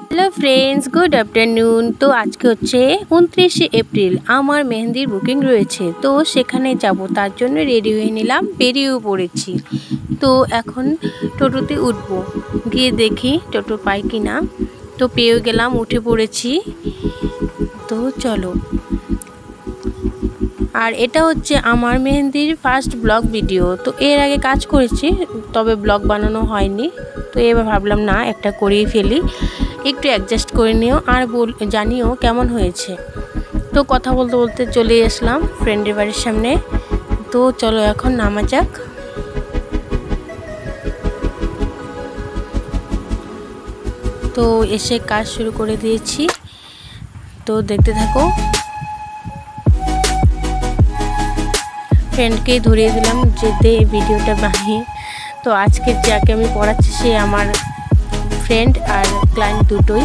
Hello friends, good afternoon. তো আজকে হচ্ছে 29শে এপ্রিল। আমার মেহেন্দির বুকিং রয়েছে, তো সেখানে যাব। তার জন্য রেডি হয়ে নিলাম, বেরিয়েও পড়েছি। তো এখন টোটোতে উঠবো, গিয়ে দেখি টোটো পাই কি না। তো পেয়েও গেলাম, উঠে পড়েছি। তো চলো। আর এটা হচ্ছে আমার মেহেন্দির ফার্স্ট ব্লগ ভিডিও। তো এর আগে কাজ করেছি, তবে ব্লগ বানানো হয়নি। তো এবার ভাবলাম না, একটা করেই ফেলি, একটু অ্যাডজাস্ট করে নিও আর জানিও কেমন হয়েছে। তো কথা বলতে বলতে চলে আসলাম ফ্রেন্ডের বাড়ির সামনে। তো চলো এখন নামা যাক। তো এসে কাজ শুরু করে দিয়েছি, তো দেখতে থাকো। ফ্রেন্ডকেই ধরিয়ে দিলাম যে দে ভিডিওটা বানিয়ে। তো আজকে যাকে আমি পড়াচ্ছি সে আমার ফ্রেন্ড আর ক্লায়েন্ট দুটোই।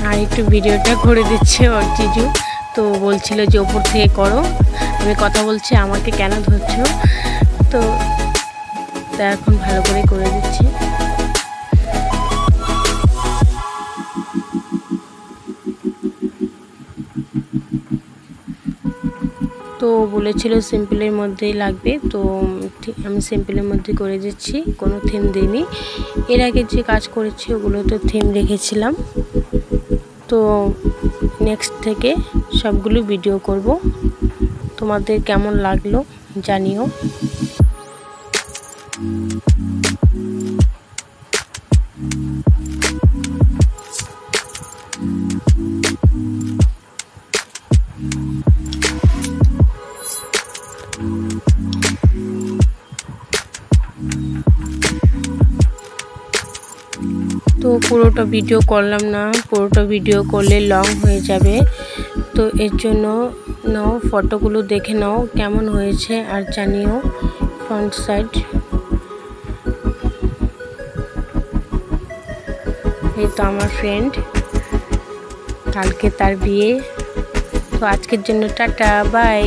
আর একটু ভিডিওটা করে দিচ্ছে ওর জিজু। তো বলছিল যে ওপর থেকে করো, আমি কথা বলছি আমাকে কেন ধরছো। তো এখন ভালো করে দিচ্ছি। তো বলেছিল সিম্পলের মধ্যেই লাগবে, তো আমি সিম্পলের মধ্যে করে দিচ্ছি, কোনো থিম দিইনি। এর আগে যে কাজ করেছি ওগুলো তো থিম রেখেছিলাম। তো নেক্সট থেকে সবগুলো ভিডিও করব, তোমাদের কেমন লাগলো জানিও। তো পুরোটা ভিডিও করলাম না, পুরোটা ভিডিও করলে লং হয়ে যাবে। তো এর জন্য নাও, ফটোগুলো দেখে নাও কেমন হয়েছে আর জানিও। ফ্রন্ট সাইড এই তো আমার ফ্রেন্ড, কালকে তার বিয়ে। তো আজকের জন্য টাটা, বাই।